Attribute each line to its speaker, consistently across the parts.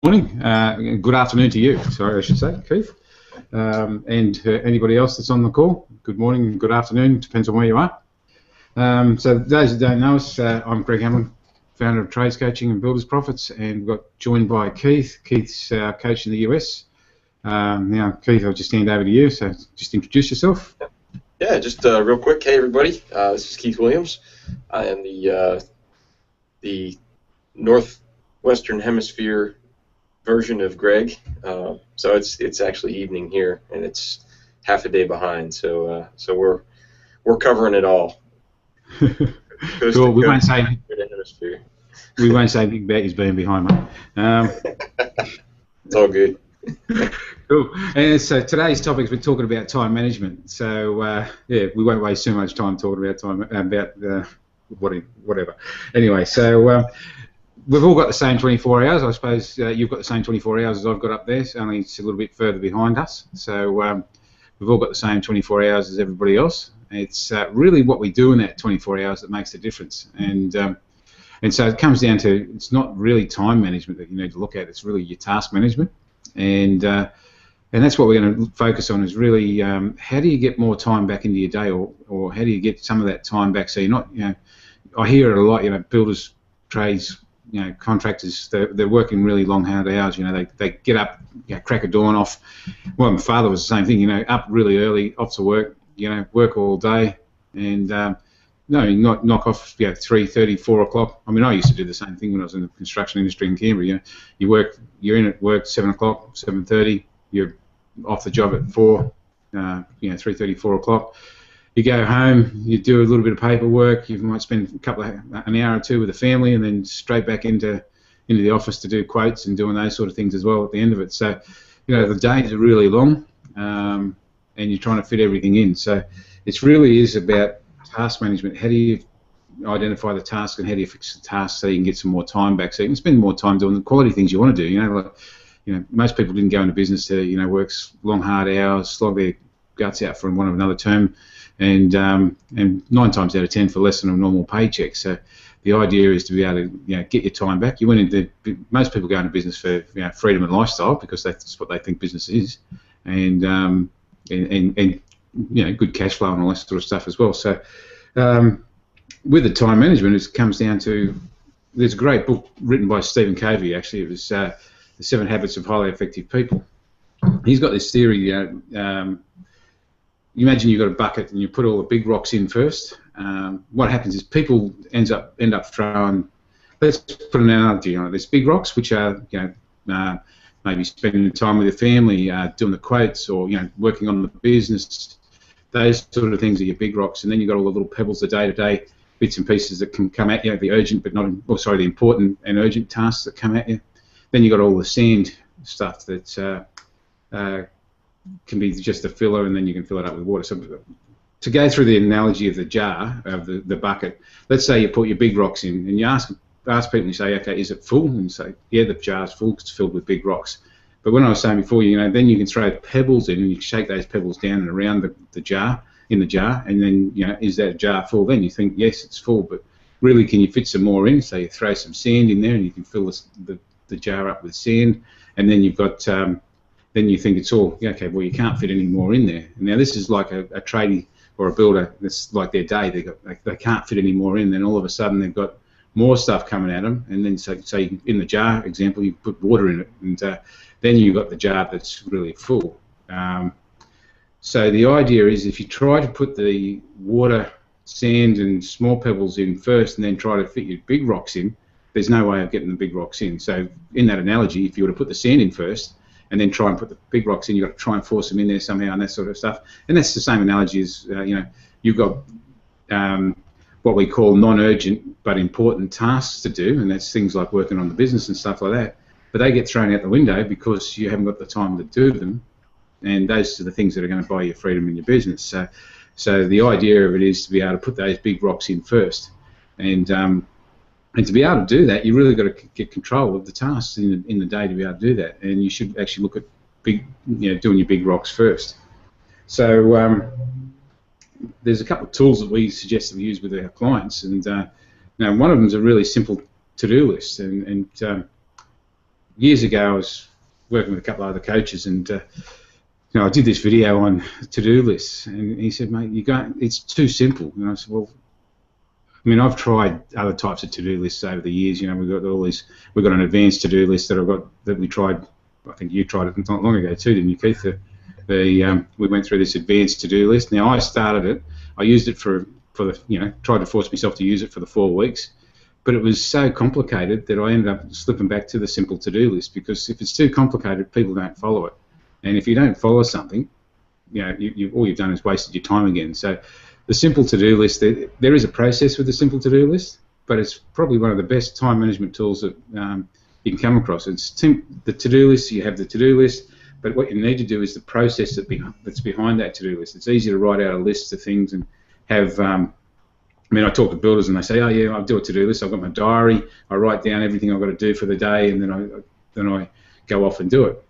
Speaker 1: Morning, good afternoon to you, sorry I should say, Keith, and anybody else that's on the call. Good morning, good afternoon, depends on where you are. So those who don't know us, I'm Greg Hamlin, founder of Trades Coaching and Builders Profits, and got joined by Keith. Keith's coach in the US. Now, Keith, I'll just hand over to you, so just introduce yourself.
Speaker 2: Yeah, just real quick, hey everybody, this is Keith Williams. I am the Northwestern Hemisphere version of Greg, so it's actually evening here, and it's half a day behind. So we're covering it all.
Speaker 1: Cool. We won't say anything about you being behind, mate.
Speaker 2: It's all good.
Speaker 1: Cool. And so today's topic is we're talking about time management. So yeah, we won't waste too much time talking about whatever. Anyway, so. We've all got the same 24 hours. I suppose you've got the same 24 hours as I've got up there, only it's a little bit further behind us. So we've all got the same 24 hours as everybody else. It's really what we do in that 24 hours that makes the difference. And so it comes down to, it's not really time management that you need to look at, it's really your task management. And that's what we're going to focus on, is really how do you get more time back into your day, or how do you get some of that time back so you're not, I hear it a lot, builders, trades, contractors, they're working really long, hard hours. They get up, crack a dawn off. Well, my father was the same thing. Up really early, off to work. Work all day, and knock off 3:30, 4 o'clock. I mean, I used to do the same thing when I was in the construction industry in Canberra. You're in at work 7 o'clock, 7:30. You're off the job at 4. 3:30, 4 o'clock. You go home, you do a little bit of paperwork, you might spend an hour or two with the family, and then straight back into the office to do quotes and doing those sort of things as well at the end of it. So, the days are really long, and you're trying to fit everything in. So it really is about task management. How do you identify the task, and how do you fix the task so you can get some more time back, so you can spend more time doing the quality things you want to do. Most people didn't go into business to, work long, hard hours, slog their guts out, for want of another term, and 9 times out of 10 for less than a normal paycheck. So the idea is to be able to get your time back. Most people go into business for freedom and lifestyle, because that's what they think business is, and good cash flow and all that sort of stuff as well. So with the time management, it comes down to, there's a great book written by Stephen Covey, actually. It was The 7 Habits of Highly Effective People. He's got this theory. You imagine you've got a bucket and you put all the big rocks in first. What happens is people end up throwing, let's put an analogy on it. There's big rocks, which are maybe spending time with your family, doing the quotes, or working on the business. Those sort of things are your big rocks. And then you've got all the little pebbles, the day-to-day bits and pieces that can come at you, the urgent but not, the important and urgent tasks that come at you. Then you've got all the sand stuff that can be just a filler, and then you can fill it up with water. So to go through the analogy of the jar, of the bucket, let's say you put your big rocks in, and you ask people, and you say, okay, is it full? And say, yeah, the jar's full, it's filled with big rocks. But when I was saying before, then you can throw pebbles in, and you shake those pebbles down and around the jar, and then, is that jar full? Then you think, yes, it's full, but really, can you fit some more in? So you throw some sand in there, and you can fill the jar up with sand, and then you've got then you think it's all, okay, well, you can't fit any more in there. Now, this is like a tradie or a builder, that's like their day. They can't fit any more in. Then all of a sudden, they've got more stuff coming at them. And then, so in the jar example, you put water in it, and then you've got the jar that's really full. So the idea is, if you try to put the water, sand, and small pebbles in first, and then try to fit your big rocks in, there's no way of getting the big rocks in. So in that analogy, if you were to put the sand in first, and then try and put the big rocks in, you've got to try and force them in there somehow, and that sort of stuff. And that's the same analogy as, you've got what we call non-urgent but important tasks to do, and that's things like working on the business and stuff like that. But they get thrown out the window because you haven't got the time to do them, and those are the things that are going to buy you freedom in your business. So the idea of it is to be able to put those big rocks in first, and to be able to do that, you really got to get control of the tasks in the day to be able to do that. And you should actually look at doing your big rocks first. So there's a couple of tools that we suggest that we use with our clients, and now one of them is a really simple to-do list, and years ago, I was working with a couple of other coaches, and I did this video on to-do lists, and he said, "Mate, it's too simple." And I said, "Well, I mean, I've tried other types of to-do lists over the years. We've got all these. We've got an advanced to-do list that we tried. I think you tried it not long ago too, didn't you, Keith? We went through this advanced to-do list. Now, I started it. I used it for the tried to force myself to use it for the 4 weeks, but it was so complicated that I ended up slipping back to the simple to-do list, because if it's too complicated, people don't follow it, and if you don't follow something, all you've done is wasted your time again. So the simple to-do list, there is a process with the simple to-do list, but it's probably one of the best time management tools that you can come across. It's the to-do list. You have the to-do list, but what you need to do is the process that's behind that to-do list. It's easy to write out a list of things and have. I talk to builders and they say, "Oh yeah, I'll do a to-do list. I've got my diary. I write down everything I've got to do for the day, and then I go off and do it."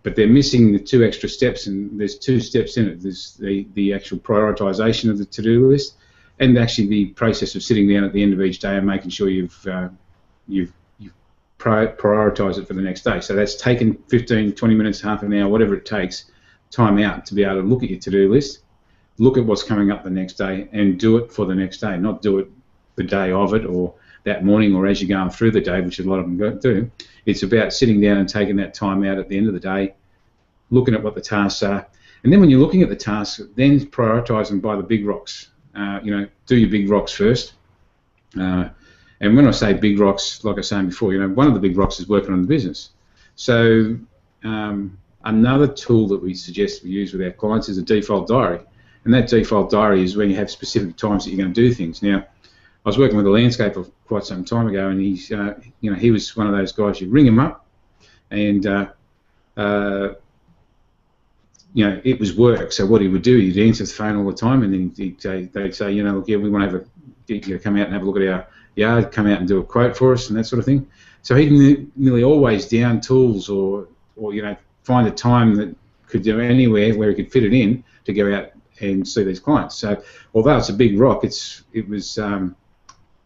Speaker 1: But they're missing the 2 extra steps, and there's 2 steps in it. There's the actual prioritisation of the to-do list, and actually the process of sitting down at the end of each day and making sure you've prioritise it for the next day. So that's taken 15, 20 minutes, half an hour, whatever it takes, time out to be able to look at your to-do list, look at what's coming up the next day, and do it for the next day, not do it the day of it or that morning or as you're going through the day, which a lot of them do. It's about sitting down and taking that time out at the end of the day, looking at what the tasks are, and then when you're looking at the tasks, then prioritise them by the big rocks. Do your big rocks first. And when I say big rocks, like I was saying before, one of the big rocks is working on the business. So another tool that we suggest we use with our clients is a default diary. And that default diary is when you have specific times that you're going to do things. Now, I was working with a landscaper quite some time ago, and he's, he was one of those guys, you ring him up, and it was work. So what he would do, he'd answer the phone all the time, and then they'd say, look, yeah, we want to come out and have a look at our yard, come out and do a quote for us and that sort of thing. So he'd nearly always down tools or find a time that could do anywhere where he could fit it in to go out and see these clients. So although it's a big rock, it was trying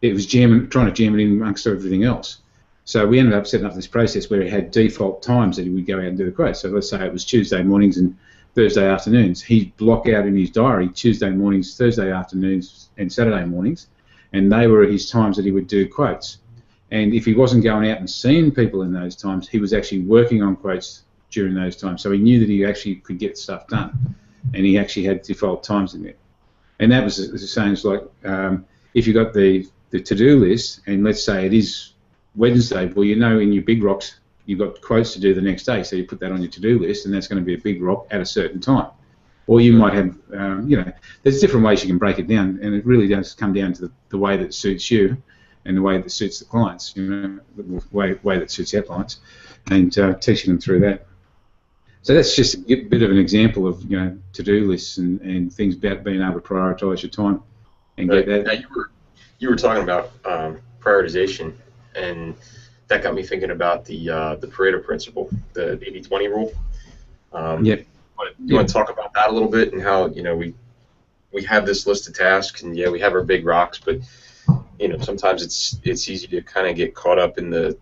Speaker 1: to jam it in amongst everything else. So we ended up setting up this process where he had default times that he would go out and do the quotes. So let's say it was Tuesday mornings and Thursday afternoons. He'd block out in his diary Tuesday mornings, Thursday afternoons, and Saturday mornings, and they were his times that he would do quotes. And if he wasn't going out and seeing people in those times, he was actually working on quotes during those times. So he knew that he actually could get stuff done, and he actually had default times in there. And that was the same as like if you got the to-do list, and let's say it is Wednesday, well, in your big rocks, you've got quotes to do the next day, so you put that on your to-do list, and that's going to be a big rock at a certain time. Or you might have, there's different ways you can break it down, and it really does come down to the way that suits you and the way that suits the clients, the way that suits our clients, and teaching them through that. So that's just a bit of an example of, to-do lists and things about being able to prioritise your time and get that.
Speaker 2: Now you were talking about prioritization, and that got me thinking about the Pareto principle, the 80-20 rule.
Speaker 1: Yep.
Speaker 2: You want to talk about that a little bit, and how we have this list of tasks, and we have our big rocks, but sometimes it's easy to kind of get caught up in the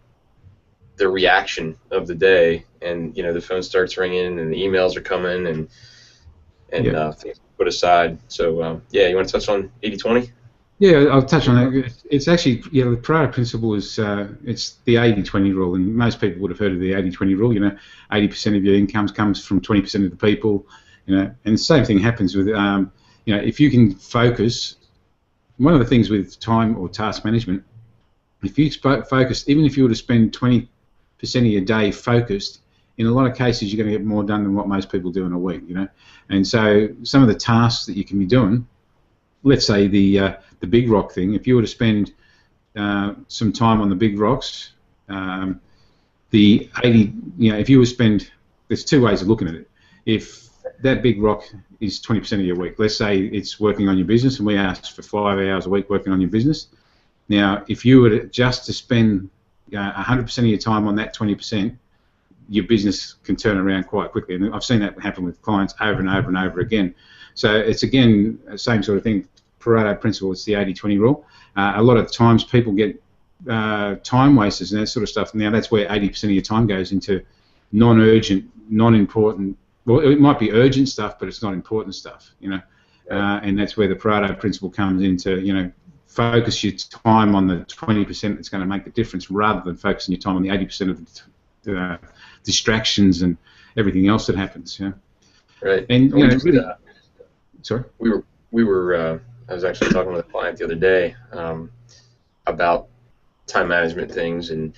Speaker 2: reaction of the day, and the phone starts ringing and the emails are coming, and things put aside. So you want to touch on 80-20?
Speaker 1: Yeah, I'll touch on that. It's actually, the Pareto principle is it's the 80-20 rule, and most people would have heard of the 80-20 rule. 80% of your income comes from 20% of the people. And the same thing happens with, if you can focus. One of the things with time or task management, if you focus, even if you were to spend 20% of your day focused, in a lot of cases you're going to get more done than what most people do in a week. And so some of the tasks that you can be doing, let's say the big rock thing, if you were to spend some time on the big rocks, if you were to spend, there's 2 ways of looking at it. If that big rock is 20% of your week, let's say it's working on your business, and we ask for 5 hours a week working on your business. Now, if you were just to spend 100% of your time on that 20%, your business can turn around quite quickly. And I've seen that happen with clients over and over and over again. So it's, again, the same sort of thing. Pareto principle, it's the 80-20 rule. A lot of times people get time wasters and that sort of stuff. Now that's where 80% of your time goes into non-urgent, non-important. Well, it might be urgent stuff, but it's not important stuff, you know. And that's where the Pareto principle comes into, you know, focus your time on the 20% that's going to make the difference, rather than focusing your time on the 80% of the distractions and everything else that happens. Yeah.
Speaker 2: Right.
Speaker 1: And you know, really. Sorry.
Speaker 2: We were. I was actually talking with a client the other day about time management things, and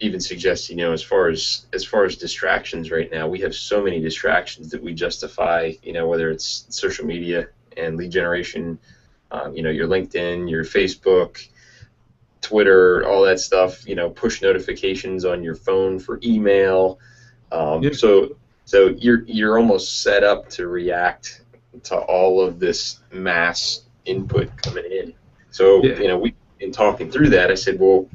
Speaker 2: even suggesting, you know, as far as distractions right now, we have so many distractions that we justify, you know, whether it's social media and lead generation, you know, your LinkedIn, your Facebook, Twitter, all that stuff, you know, push notifications on your phone for email. So you're almost set up to react to all of this mass input coming in. So, you know, in talking through that, I said, well,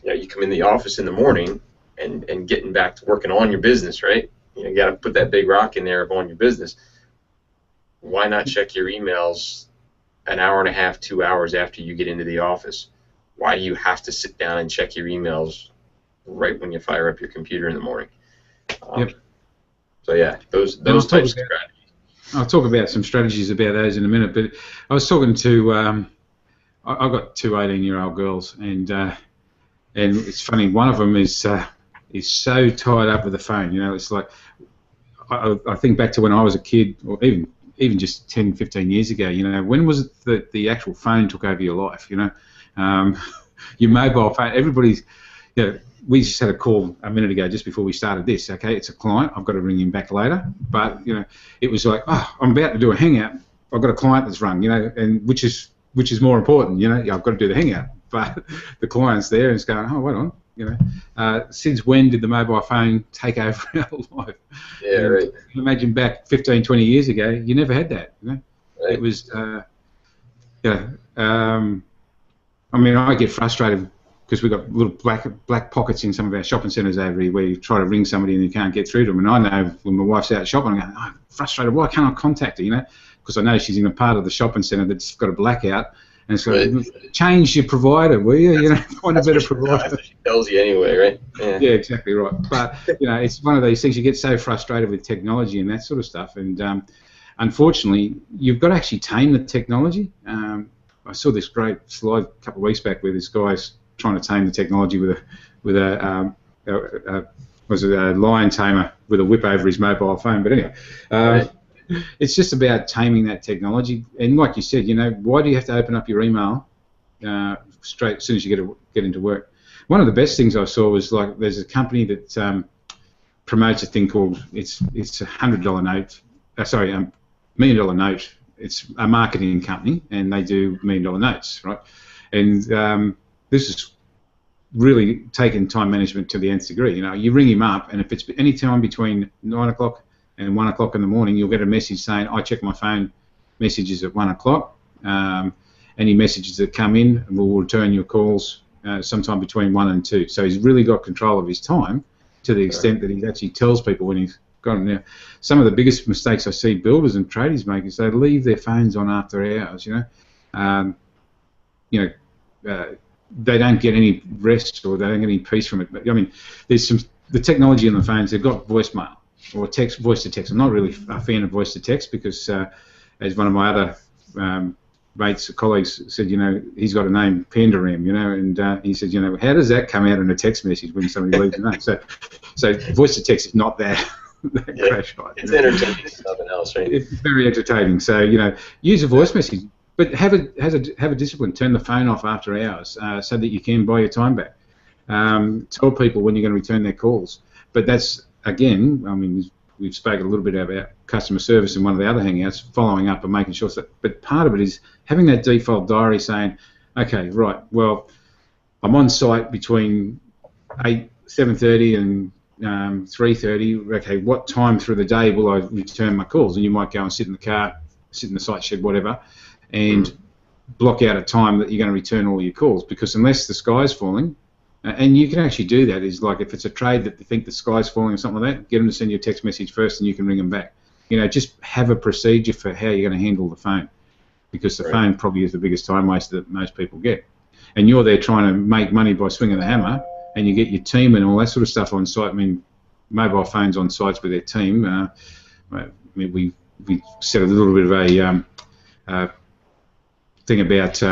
Speaker 2: you know, you come in the office in the morning and getting back to working on your business, right? You know, you got to put that big rock in there of on your business. Why not check your emails an hour and a half, 2 hours after you get into the office? Why do you have to sit down and check your emails right when you fire up your computer in the morning? So yeah, those types of strategies.
Speaker 1: I'll talk about some strategies about those in a minute, but I was talking to I've got two 18-year-old girls, and it's funny. One of them is so tied up with the phone. You know, it's like I think back to when I was a kid, or even just 10, 15 years ago. You know, when was it that the actual phone took over your life? You know, your mobile phone. Everybody's, you know, we just had a call a minute ago just before we started this. Okay, it's a client. I've got to ring him back later. But you know, it was like, oh, I'm about to do a hangout. I've got a client that's rung. You know, and which is more important. You know, I've got to do the hangout. But the client's there and it's going, oh, wait on. You know, since when did the mobile phone take over our life?
Speaker 2: Yeah, and right.
Speaker 1: Imagine back 15, 20 years ago, you never had that. You know,
Speaker 2: right.
Speaker 1: It was, I mean, I get frustrated because we've got little black pockets in some of our shopping centres over here where you try to ring somebody and you can't get through to them. And I know when my wife's out shopping, I'm going, oh, I'm frustrated. Why can't I contact her? You know, because I know she's in a part of the shopping centre that's got a blackout. And so change your provider, will you? You know, find a better provider.
Speaker 2: She tells you anyway, right?
Speaker 1: Yeah, exactly right. But you know, it's one of those things. You get so frustrated with technology and that sort of stuff, and unfortunately, you've got to actually tame the technology. I saw this great slide a couple of weeks back where this guy's trying to tame the technology with a lion tamer with a whip over his mobile phone. But anyway. It's just about taming that technology, and like you said, you know, why do you have to open up your email straight as soon as you get into work? One of the best things I saw was like there's a company that promotes a thing called it's $100 note, $1 million note. It's a marketing company, and they do $1 million notes, right? And this is really taking time management to the nth degree. You know, you ring him up, and if it's any time between 9 o'clock and 1 o'clock in the morning, you'll get a message saying, I check my phone messages at 1 o'clock. Any messages that come in, and we'll return your calls sometime between 1 and 2. So he's really got control of his time to the extent that he actually tells people when he's got them. Now, some of the biggest mistakes I see builders and tradies make is they leave their phones on after hours, you know. They don't get any rest or they don't get any peace from it. But, I mean, there's the technology on the phones, they've got voicemail. Or voice to text. I'm not really a fan of voice to text because, as one of my other mates, colleagues said, you know, he's got a name, Pandaram, you know, and he said, you know, how does that come out in a text message when somebody leaves a name? So voice to text is not that crash hot.
Speaker 2: It's entertaining, it's nothing else, right?
Speaker 1: It's very entertaining. So, you know, use a voice message, but have a discipline. Turn the phone off after hours so that you can buy your time back. Tell people when you're going to return their calls. But that's, again, I mean, we've spoken a little bit about customer service in one of the other hangouts, following up and making sure that. But part of it is having that default diary saying, okay, right, well, I'm on site between 7:30 and 3:30. Okay, what time through the day will I return my calls? And you might go and sit in the car, sit in the site shed, whatever, and block out a time that you're going to return all your calls, because unless the sky's falling. And you can actually do that. Is like if it's a trade that they think the sky's falling or something like that, get them to send you a text message first, and you can ring them back. You know, just have a procedure for how you're going to handle the phone, because the phone probably is the biggest time waster that most people get. and you're there trying to make money by swinging the hammer, and you get your team and all that sort of stuff on site. I mean, mobile phones on sites with their team. We said a little bit of a thing about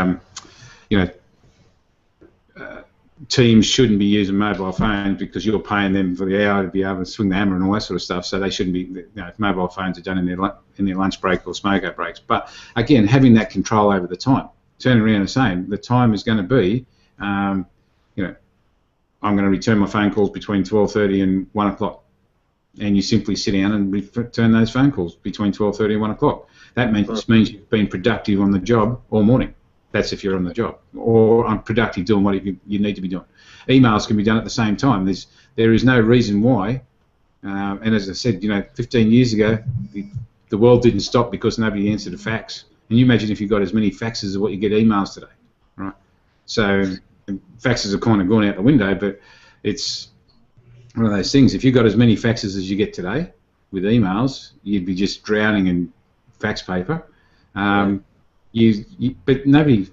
Speaker 1: teams shouldn't be using mobile phones because you're paying them for the hour to be able to swing the hammer and all that sort of stuff. So they shouldn't be. If mobile phones are done in their lunch break or smoke breaks. But again, having that control over the time, turning around and saying the time is going to be, I'm going to return my phone calls between 12:30 and 1 o'clock, and you simply sit down and return those phone calls between 12:30 and 1 o'clock. That means you've been productive on the job all morning. That's if you're on the job, or unproductive doing what you need to be doing. Emails can be done at the same time. There is no reason why. And as I said, 15 years ago, the world didn't stop because nobody answered a fax. And you imagine if you got as many faxes as what you get emails today, right? So faxes have kind of gone out the window, but it's one of those things. If you got as many faxes as you get today with emails, you'd be just drowning in fax paper. But nobody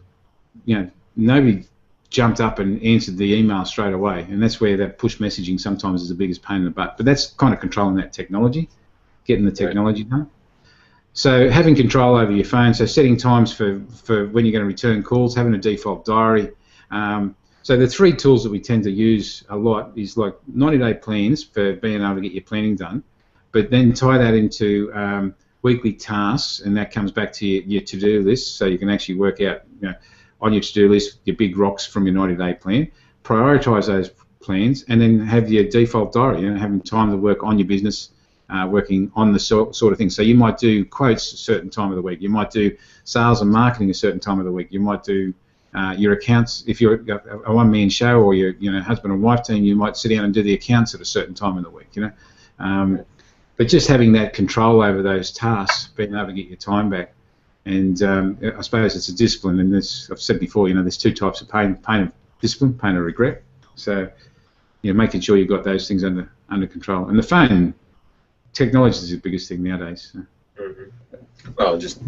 Speaker 1: jumped up and answered the email straight away, and that's where that push messaging sometimes is the biggest pain in the butt. But that's kind of controlling that technology, getting the technology done. So having control over your phone, so setting times for when you're going to return calls, having a default diary. So the three tools that we tend to use a lot is like 90-day plans for being able to get your planning done, but then tie that into weekly tasks, and that comes back to your to-do list, so you can actually work out on your to-do list your big rocks from your 90-day plan, prioritise those plans, and then have your default diary, having time to work on your business, working on the sort of thing. So you might do quotes a certain time of the week, you might do sales and marketing a certain time of the week, you might do your accounts. If you're a one-man show or your husband and wife team, you might sit down and do the accounts at a certain time of the week. But just having that control over those tasks, being able to get your time back, and I suppose it's a discipline. And I've said before, there's two types of pain: pain of discipline, pain of regret. So, making sure you've got those things under control. And the phone technology is the biggest thing nowadays. So.
Speaker 2: Mm-hmm. Well, just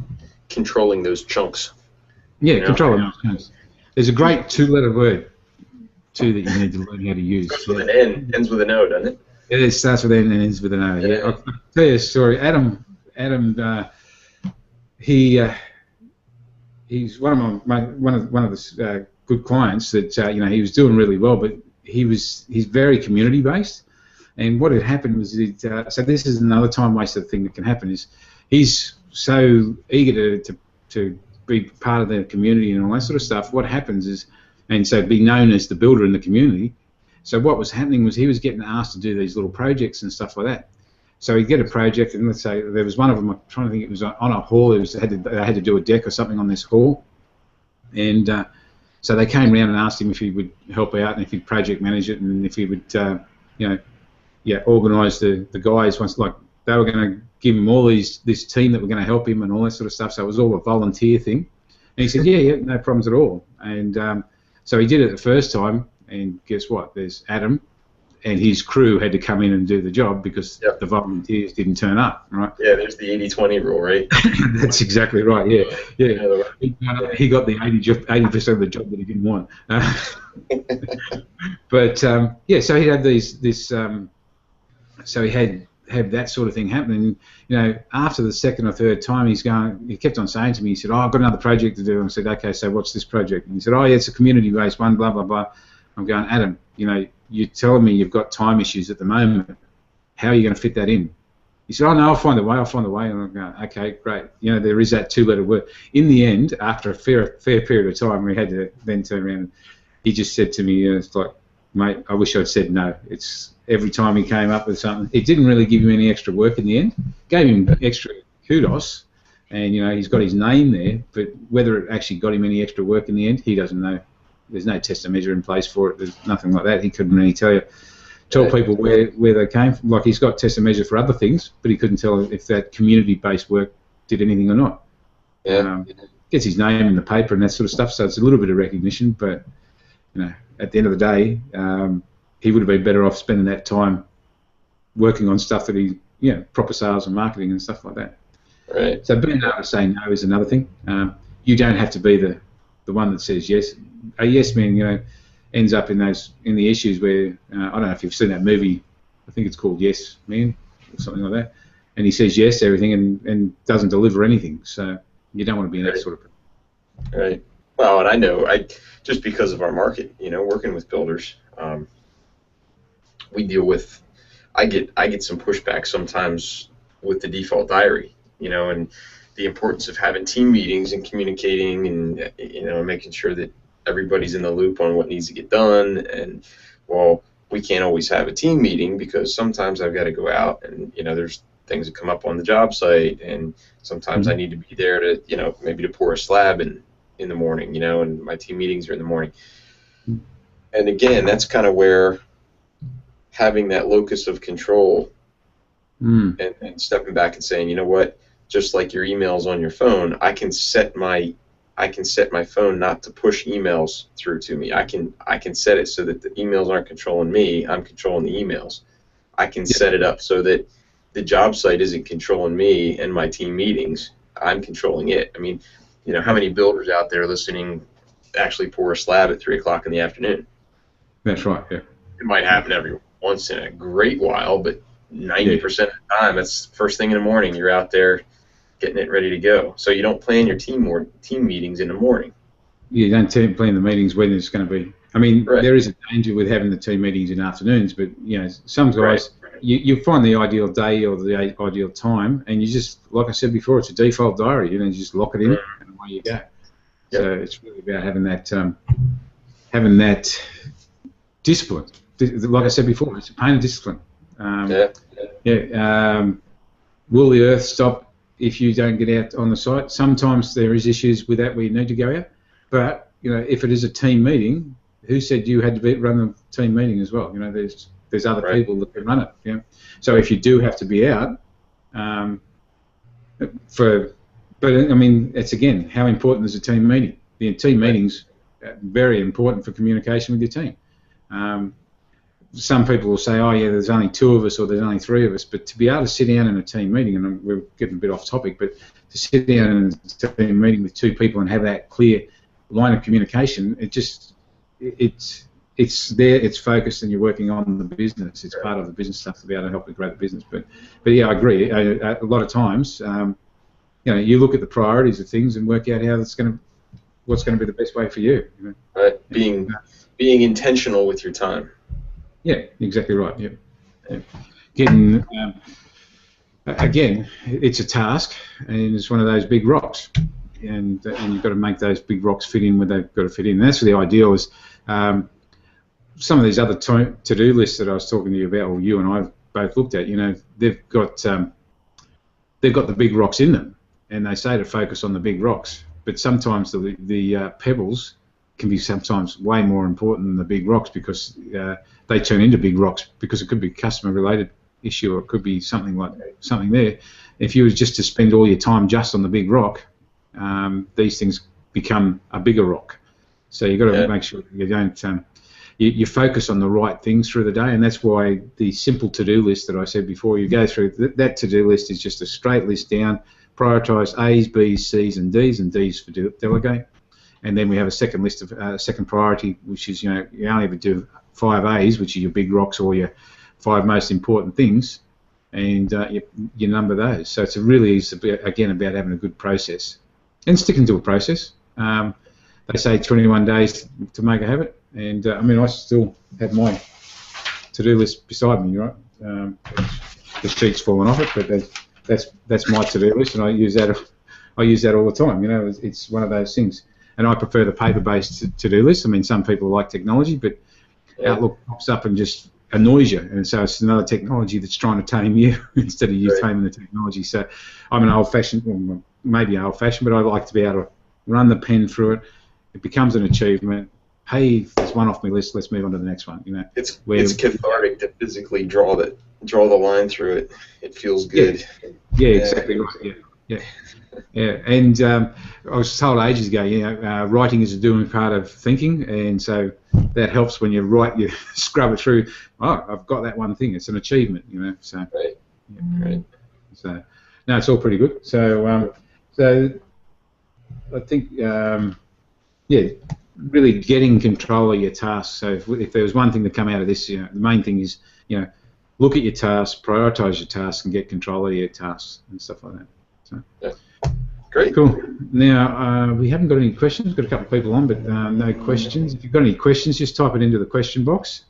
Speaker 2: controlling those chunks.
Speaker 1: Yeah, controlling those chunks. There's a great two-letter word too that you need to learn how to use.
Speaker 2: Starts with an N, ends with an O, doesn't it?
Speaker 1: It starts with N and ends with an O. Yeah. I'll tell you a story. Adam, he's one of the good clients that he was doing really well, but he's very community based. And what had happened was so this is another time wasted thing that can happen is he's so eager to be part of the community and all that sort of stuff. What happens is, and so be known as the builder in the community. So what was happening was he was getting asked to do these little projects and stuff like that. So he'd get a project, and let's say there was one of them, I'm trying to think, it was on a hall. They had to do a deck or something on this hall. And so they came around and asked him if he would help out and if he'd project manage it and if he would, organise the guys. Once, like, they were going to give him all this team that were going to help him and all that sort of stuff. So it was all a volunteer thing. And he said, yeah, no problems at all. And so he did it the first time. And guess what? There's Adam, and his crew had to come in and do the job because the volunteers didn't turn up, right?
Speaker 2: Yeah, there's the 80-20 rule, right?
Speaker 1: That's exactly right. Yeah. He got the 80% of the job that he didn't want. But so he had so he had that sort of thing happening. After the second or third time, he kept on saying to me, he said, I've got another project to do. And I said, okay, so what's this project? And he said, it's a community-based one, blah, blah, blah. I'm going, Adam, you're telling me you've got time issues at the moment. How are you going to fit that in? He said, no, I'll find a way. And I'm going, okay, great. There is that two-letter word. In the end, after a fair period of time, we had to then turn around. And he just said to me, it's like, mate, I wish I'd said no. It's every time he came up with something, it didn't really give him any extra work in the end. Gave him extra kudos, and he's got his name there. But whether it actually got him any extra work in the end, he doesn't know. There's no test and measure in place for it. There's nothing like that. He couldn't really tell people where they came from. Like, he's got test and measure for other things, but he couldn't tell if that community-based work did anything or not. Gets his name in the paper and that sort of stuff, so it's a little bit of recognition. But at the end of the day, he would have been better off spending that time working on stuff that proper sales and marketing and stuff like that.
Speaker 2: Right.
Speaker 1: So being able to say no is another thing. You don't have to be the the one that says yes. A yes man, ends up in the issues where I don't know if you've seen that movie. I think it's called Yes Man or something like that. And he says yes to everything and doesn't deliver anything. So you don't want to be in that sort of person.
Speaker 2: Right. Well, and I know, just because of our market, working with builders, we deal with. I get some pushback sometimes with the default diary, and the importance of having team meetings and communicating and making sure that everybody's in the loop on what needs to get done. And well, we can't always have a team meeting because sometimes I've got to go out and there's things that come up on the job site, and sometimes I need to be there to maybe to pour a slab in the morning, and my team meetings are in the morning. And again, that's kind of where having that locus of control and stepping back and saying, you know what, just like your emails on your phone, I can set my phone not to push emails through to me. I can set it so that the emails aren't controlling me, I'm controlling the emails. I can set it up so that the job site isn't controlling me and my team meetings, I'm controlling it. I mean, how many builders out there listening actually pour a slab at 3 o'clock in the afternoon?
Speaker 1: That's right, yeah.
Speaker 2: It might happen every once in a great while, but 90% of the time, it's first thing in the morning. You're out there getting it ready to go. So you don't plan your team meetings in the morning.
Speaker 1: You don't plan the meetings when it's going to be. I mean, there is a danger with having the team meetings in afternoons, but some guys, you find the ideal day or the ideal time, and you just, like I said before, it's a default diary. You just lock it in, and away you go. Yep. So it's really about having that discipline. Like I said before, it's a pain of discipline. Will the earth stop if you don't get out on the site? Sometimes there is issues with that where you need to go out, but if it is a team meeting, who said you had to run the team meeting as well? There's other people that can run it. So if you do have to be out, but I mean, it's again, how important is a team meeting? The team meetings are very important for communication with your team. Some people will say, oh yeah, there's only 2 of us or there's only 3 of us, but to be able to sit down in a team meeting, and we're getting a bit off topic, but to sit down in a team meeting with 2 people and have that clear line of communication, it's there, it's focused, and you're working on the business. It's part of the business stuff to be able to help to grow the business. But yeah, I agree. A lot of times, you look at the priorities of things and work out what's going to be the best way for you.
Speaker 2: Right. Being intentional with your time.
Speaker 1: Yeah, exactly right. Yeah. Getting again, it's a task, and it's one of those big rocks, and you've got to make those big rocks fit in where they've got to fit in. And that's the ideal. Is some of these other to-do lists that I was talking to you about, or you and I both looked at. They've got the big rocks in them, and they say to focus on the big rocks, but sometimes the pebbles can be sometimes way more important than the big rocks, because they turn into big rocks, because it could be a customer related issue, or it could be something there. If you were just to spend all your time just on the big rock, these things become a bigger rock. So you've got to make sure you don't you focus on the right things through the day, and that's why the simple to-do list that I said before, you go through that to-do list is just a straight list down, prioritise A's, B's, C's and D's for delegate. And then we have a second list of second priority, which is you only ever do 5 A's, which are your big rocks or your 5 most important things, and you number those. So it's again about having a good process and sticking to a process. They say 21 days to make a habit, and I mean I still have my to-do list beside me, right? The sheet's fallen off it, but that's my to-do list, and I use that all the time. It's one of those things. And I prefer the paper-based to-do list. I mean, some people like technology, but Outlook pops up and just annoys you. And so it's another technology that's trying to tame you instead of you taming the technology. So I'm an old-fashioned, well, maybe old-fashioned, but I like to be able to run the pen through it. It becomes an achievement. Hey, there's one off my list. Let's move on to the next one.
Speaker 2: It's cathartic to physically draw the line through it. It feels good.
Speaker 1: Yeah, exactly right. Yeah, and I was told ages ago, writing is a doing part of thinking, and so that helps when you write. You scrub it through. Oh, I've got that one thing. It's an achievement, So,
Speaker 2: right.
Speaker 1: So, no, it's all pretty good. So, I think yeah, really getting control of your tasks. So if there was one thing to come out of this, the main thing is, look at your tasks, prioritise your tasks, and get control of your tasks and stuff like that. So.
Speaker 2: Yeah. Great.
Speaker 1: Cool. Now, we haven't got any questions. We've got a couple of people on, but no questions. If you've got any questions, just type it into the question box.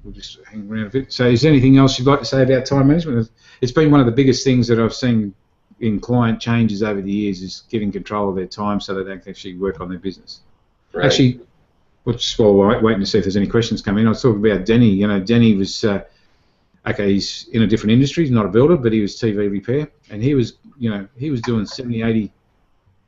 Speaker 1: We'll just hang around a bit. So is there anything else you'd like to say about time management? It's been one of the biggest things that I've seen in client changes over the years, is getting control of their time so that they can actually work on their business.
Speaker 2: Right.
Speaker 1: Actually, just while we're waiting to see if there's any questions coming in, I was talking about Denny. Denny was... okay, he's in a different industry. He's not a builder, but he was TV repair, and he was doing 70, 80,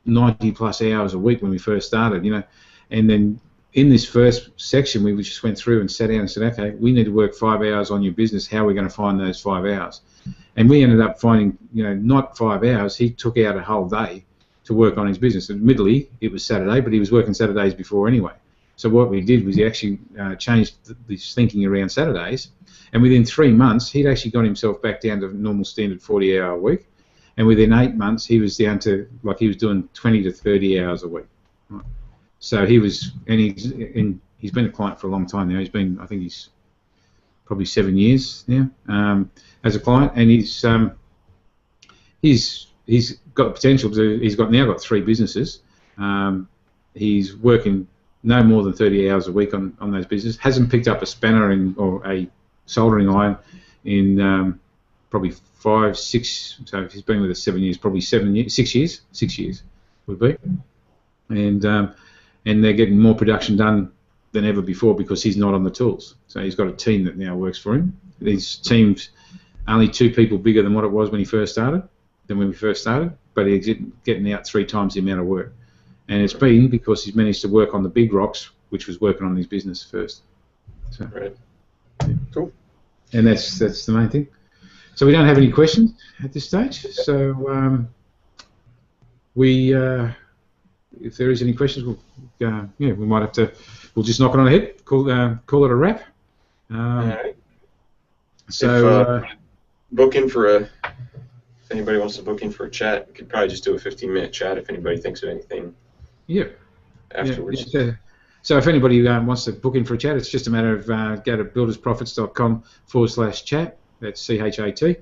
Speaker 1: 90 plus hours a week when we first started, and then in this first section we just went through and sat down and said, okay, we need to work 5 hours on your business. How are we going to find those 5 hours? And we ended up finding, not 5 hours. He took out a whole day to work on his business. Admittedly, it was Saturday, but he was working Saturdays before anyway. So what we did was he actually changed this thinking around Saturdays. And within 3 months, he'd actually got himself back down to normal standard 40-hour week. And within 8 months, he was down to, he was doing 20 to 30 hours a week. Right. So he was, and he's been a client for a long time now. He's been, I think he's probably 7 years now as a client. And he's got the potential to, he's now got 3 businesses. He's working no more than 30 hours a week on those businesses. Hasn't picked up a spanner or a soldering iron in probably 5, 6. So if he's been with us 7 years, probably 6 years. 6 years would be, and they're getting more production done than ever before because he's not on the tools. So he's got a team that now works for him. His team's only 2 people bigger than what it was when we first started, but he's getting out 3 times the amount of work. And it's been because he's managed to work on the big rocks, which was working on his business first. So,
Speaker 2: right.
Speaker 1: Yeah.
Speaker 2: Cool.
Speaker 1: And that's the main thing. So we don't have any questions at this stage. So if there is any questions, we might have to. We'll just knock it on the head. Call it a wrap.
Speaker 2: All right.
Speaker 1: So
Speaker 2: if anybody wants to book in for a chat, we could probably just do a 15-minute chat if anybody thinks of anything.
Speaker 1: Yeah.
Speaker 2: Afterwards.
Speaker 1: Yeah. So if anybody wants to book in for a chat, it's just a matter of go to buildersprofits.com/chat. That's CHAT. So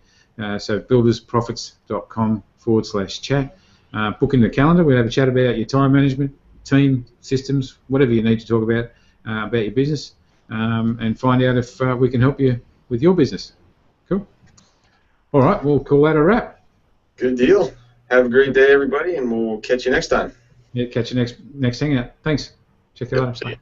Speaker 1: buildersprofits.com/chat. Book in the calendar. We'll have a chat about your time management, team, systems, whatever you need to talk about your business, and find out if we can help you with your business. Cool. All right, we'll call that a wrap.
Speaker 2: Good deal. Have a great day, everybody, and we'll catch you next time.
Speaker 1: Yeah, catch you next hangout. Thanks. Check it out.
Speaker 2: See you.